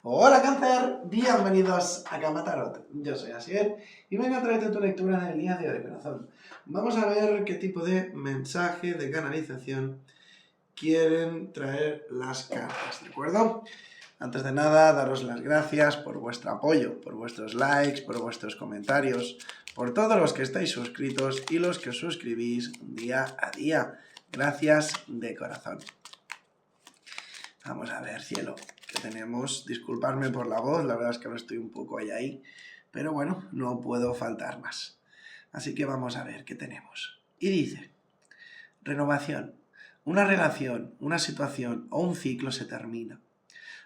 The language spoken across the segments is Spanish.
Hola Cáncer, bienvenidos a Cama Tarot. Yo soy Asier y vengo a traerte tu lectura en el día de hoy, corazón. Vamos a ver qué tipo de mensaje de canalización quieren traer las cartas, ¿de acuerdo? Antes de nada, daros las gracias por vuestro apoyo, por vuestros likes, por vuestros comentarios, por todos los que estáis suscritos y los que os suscribís día a día. Gracias de corazón. Vamos a ver, cielo, que tenemos. Disculparme por la voz, la verdad es que ahora estoy un poco ahí, pero bueno, no puedo faltar más. Así que vamos a ver qué tenemos. Y dice, renovación. Una relación, una situación o un ciclo se termina.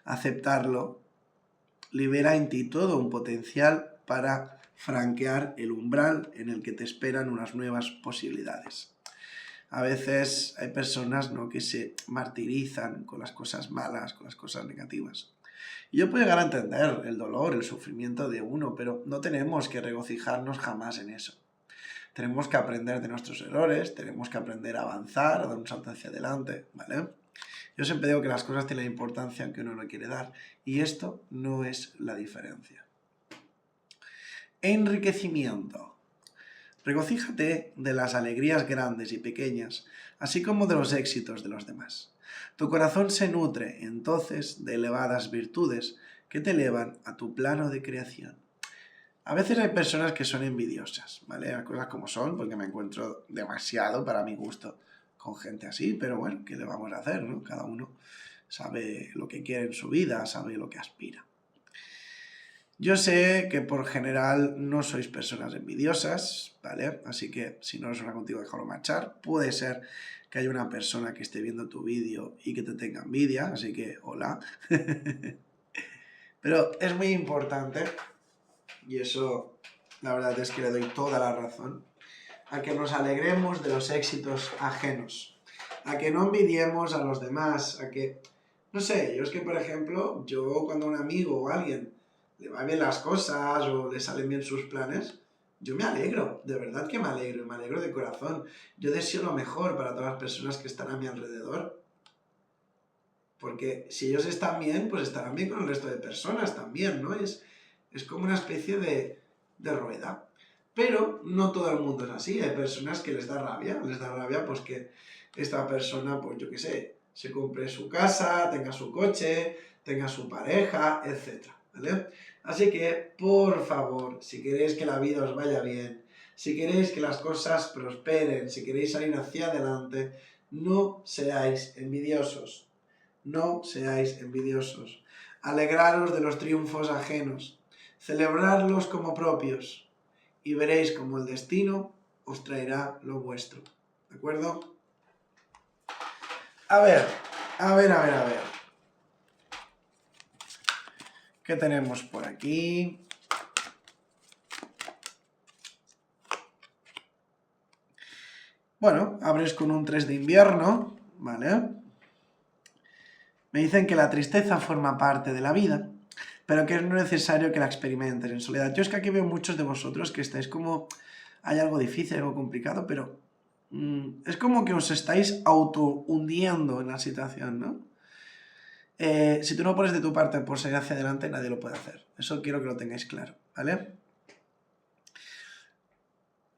Aceptarlo libera en ti todo un potencial para franquear el umbral en el que te esperan unas nuevas posibilidades. A veces hay personas, ¿no?, que se martirizan con las cosas malas, con las cosas negativas. Y yo puedo llegar a entender el dolor, el sufrimiento de uno, pero no tenemos que regocijarnos jamás en eso. Tenemos que aprender de nuestros errores, tenemos que aprender a avanzar, a dar un salto hacia adelante, ¿vale? Yo siempre digo que las cosas tienen la importancia que uno no quiere dar, y esto no es la diferencia. Enriquecimiento. Regocíjate de las alegrías grandes y pequeñas, así como de los éxitos de los demás. Tu corazón se nutre, entonces, de elevadas virtudes que te elevan a tu plano de creación. A veces hay personas que son envidiosas, ¿vale? Las cosas como son, porque me encuentro demasiado, para mi gusto, con gente así, pero bueno, ¿qué le vamos a hacer, no? Cada uno sabe lo que quiere en su vida, sabe lo que aspira. Yo sé que por general no sois personas envidiosas, ¿vale? Así que si no resuena contigo, déjalo marchar. Puede ser que haya una persona que esté viendo tu vídeo y que te tenga envidia, así que hola. Pero es muy importante, y eso la verdad es que le doy toda la razón, a que nos alegremos de los éxitos ajenos, a que no envidiemos a los demás, a que, no sé, yo es que por ejemplo, yo cuando a un amigo o a alguien le va bien las cosas o le salen bien sus planes, yo me alegro, de verdad que me alegro de corazón. Yo deseo lo mejor para todas las personas que están a mi alrededor, porque si ellos están bien, pues estarán bien con el resto de personas también, ¿no? Es como una especie de rueda. Pero no todo el mundo es así, hay personas que les da rabia pues que esta persona, pues yo qué sé, se compre su casa, tenga su coche, tenga su pareja, etc. ¿Vale? Así que, por favor, si queréis que la vida os vaya bien, si queréis que las cosas prosperen, si queréis salir hacia adelante, no seáis envidiosos. No seáis envidiosos. Alegraros de los triunfos ajenos. Celebrarlos como propios. Y veréis cómo el destino os traerá lo vuestro. ¿De acuerdo? A ver. ¿Qué tenemos por aquí? Bueno, abres con un 3 de invierno, ¿vale? Me dicen que la tristeza forma parte de la vida, pero que es necesario que la experimentes en soledad. Yo es que aquí veo muchos de vosotros que estáis como... Hay algo difícil, algo complicado, pero es como que os estáis auto-hundiendo en la situación, ¿no? Si tú no pones de tu parte por seguir hacia adelante, nadie lo puede hacer. Eso quiero que lo tengáis claro, ¿vale?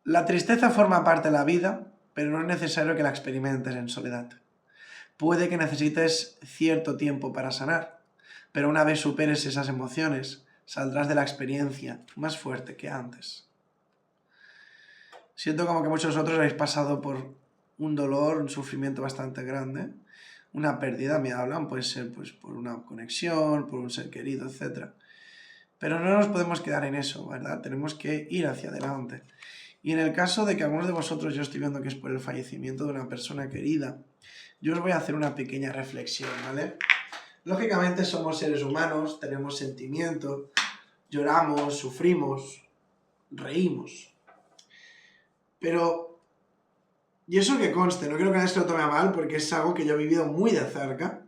La tristeza forma parte de la vida, pero no es necesario que la experimentes en soledad. Puede que necesites cierto tiempo para sanar, pero una vez superes esas emociones, saldrás de la experiencia más fuerte que antes. Siento como que muchos de vosotros habéis pasado por un dolor, un sufrimiento bastante grande, una pérdida, me hablan, puede ser pues por una conexión, por un ser querido, etc. Pero no nos podemos quedar en eso, ¿verdad? Tenemos que ir hacia adelante. Y en el caso de que algunos de vosotros, yo estoy viendo que es por el fallecimiento de una persona querida, yo os voy a hacer una pequeña reflexión, ¿vale? Lógicamente somos seres humanos, tenemos sentimientos, lloramos, sufrimos, reímos. Pero, y eso que conste, no creo que nadie se lo tome a mal porque es algo que yo he vivido muy de cerca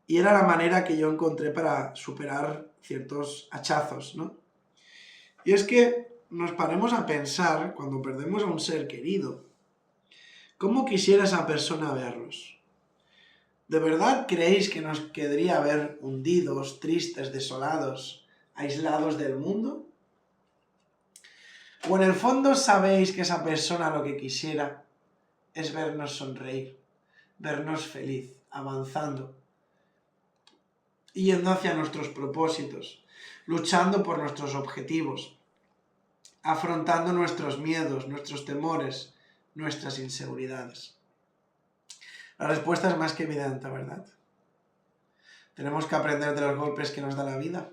y era la manera que yo encontré para superar ciertos hachazos, ¿no? Y es que nos paremos a pensar, cuando perdemos a un ser querido, ¿cómo quisiera esa persona vernos? ¿De verdad creéis que nos querría ver hundidos, tristes, desolados, aislados del mundo? ¿O en el fondo sabéis que esa persona lo que quisiera es vernos sonreír, vernos feliz, avanzando, yendo hacia nuestros propósitos, luchando por nuestros objetivos, afrontando nuestros miedos, nuestros temores, nuestras inseguridades? La respuesta es más que evidente, ¿verdad? Tenemos que aprender de los golpes que nos da la vida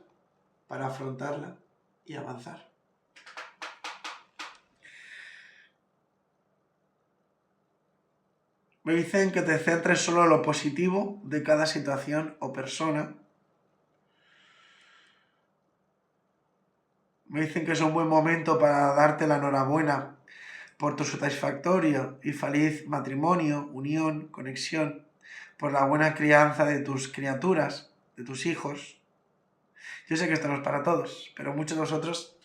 para afrontarla y avanzar. Me dicen que te centres solo en lo positivo de cada situación o persona. Me dicen que es un buen momento para darte la enhorabuena por tu satisfactorio y feliz matrimonio, unión, conexión, por la buena crianza de tus criaturas, de tus hijos. Yo sé que esto no es para todos, pero muchos de vosotros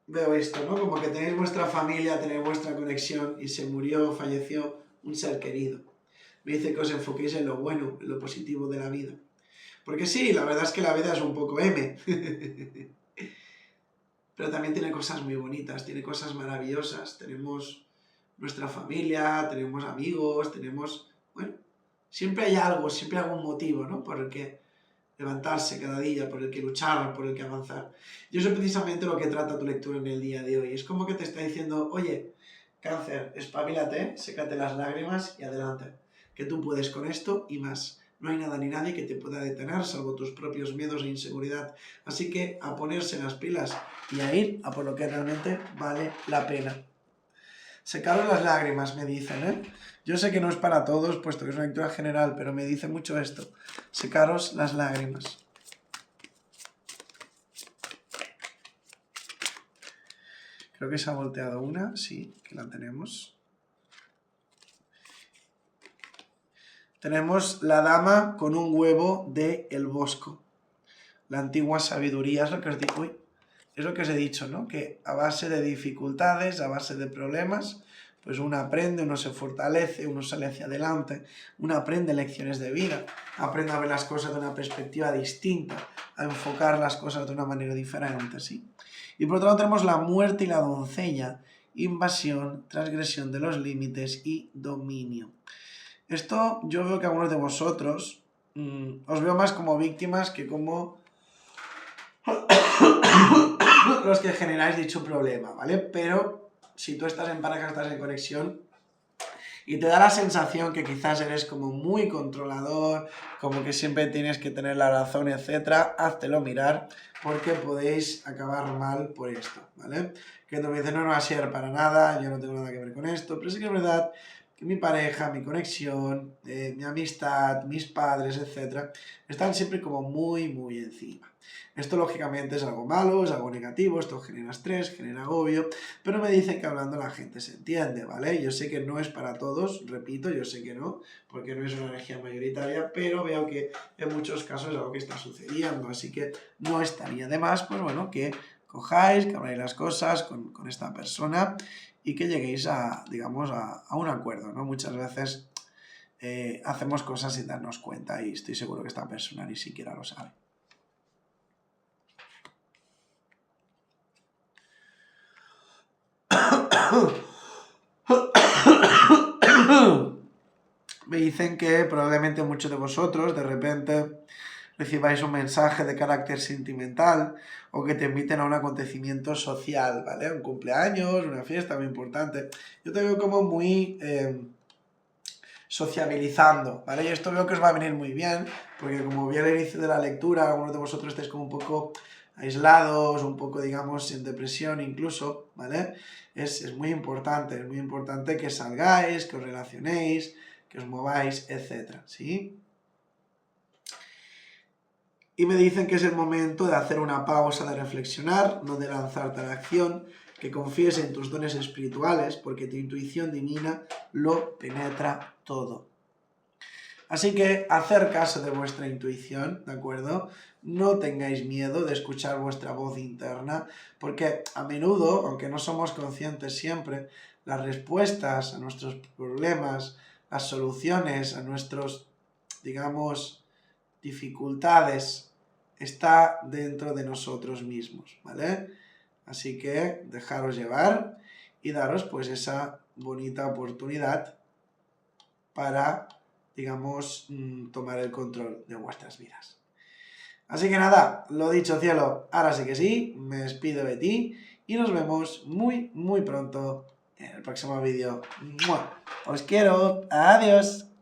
veo esto, ¿no? Como que tenéis vuestra familia, tenéis vuestra conexión y se murió, falleció un ser querido. Me dice que os enfoquéis en lo bueno, en lo positivo de la vida. Porque sí, la verdad es que la vida es un poco M. Pero también tiene cosas muy bonitas, tiene cosas maravillosas. Tenemos nuestra familia, tenemos amigos, tenemos... Bueno, siempre hay algo, siempre hay algún motivo, ¿no? Por el que levantarse cada día, por el que luchar, por el que avanzar. Y eso es precisamente lo que trata tu lectura en el día de hoy. Es como que te está diciendo, oye, Cáncer, espabilate, sécate las lágrimas y adelante. Que tú puedes con esto y más. No hay nada ni nadie que te pueda detener, salvo tus propios miedos e inseguridad. Así que a ponerse las pilas y a ir a por lo que realmente vale la pena. Secaros las lágrimas, me dicen, ¿eh? Yo sé que no es para todos, puesto que es una lectura general, pero me dice mucho esto. Secaros las lágrimas. Creo que se ha volteado una, sí, que la tenemos. Tenemos la dama con un huevo de El Bosco. La antigua sabiduría, es lo que os digo, es lo que os he dicho, ¿no? Que a base de dificultades, a base de problemas, pues uno aprende, uno se fortalece, uno sale hacia adelante, uno aprende lecciones de vida, aprende a ver las cosas de una perspectiva distinta, a enfocar las cosas de una manera diferente, ¿sí? Y por otro lado tenemos la muerte y la doncella, invasión, transgresión de los límites y dominio. Esto yo veo que algunos de vosotros os veo más como víctimas que como los que generáis dicho problema, ¿vale? Pero si tú estás en pareja, estás en conexión y te da la sensación que quizás eres como muy controlador, como que siempre tienes que tener la razón, etc., háztelo mirar porque podéis acabar mal por esto, ¿vale? Que tú me dices, no va a ser para nada, yo no tengo nada que ver con esto, pero sí que es verdad que mi pareja, mi conexión, mi amistad, mis padres, etc., están siempre como muy encima. Esto lógicamente es algo malo, es algo negativo, esto genera estrés, genera agobio, pero me dicen que hablando la gente se entiende, ¿vale? Yo sé que no es para todos, repito, yo sé que no, porque no es una energía mayoritaria, pero veo que en muchos casos es algo que está sucediendo, así que no estaría de más, pues bueno, que cojáis, que habláis las cosas con esta persona y que lleguéis a, digamos, a un acuerdo, ¿no? Muchas veces hacemos cosas sin darnos cuenta y estoy seguro que esta persona ni siquiera lo sabe. Me dicen que probablemente muchos de vosotros de repente recibáis un mensaje de carácter sentimental o que te inviten a un acontecimiento social, ¿vale? Un cumpleaños, una fiesta muy importante. Yo te veo como muy sociabilizando, ¿vale? Y esto veo que os va a venir muy bien, porque como vi al inicio de la lectura, algunos de vosotros estáis como un poco aislados, un poco, digamos, en depresión incluso, ¿vale? Es muy importante que salgáis, que os relacionéis, que os mováis, etc., ¿sí? Y me dicen que es el momento de hacer una pausa, de reflexionar, no de lanzarte a la acción, que confíes en tus dones espirituales, porque tu intuición divina lo penetra todo. Así que hacer caso de vuestra intuición, ¿de acuerdo? No tengáis miedo de escuchar vuestra voz interna, porque a menudo, aunque no somos conscientes siempre, las respuestas a nuestros problemas, las soluciones a nuestros, digamos, dificultades está dentro de nosotros mismos, ¿vale? Así que dejaros llevar y daros pues esa bonita oportunidad para, digamos, tomar el control de vuestras vidas. Así que nada, lo dicho cielo, ahora sí que sí, me despido de ti y nos vemos muy pronto en el próximo vídeo. ¡Mua! Os quiero, adiós.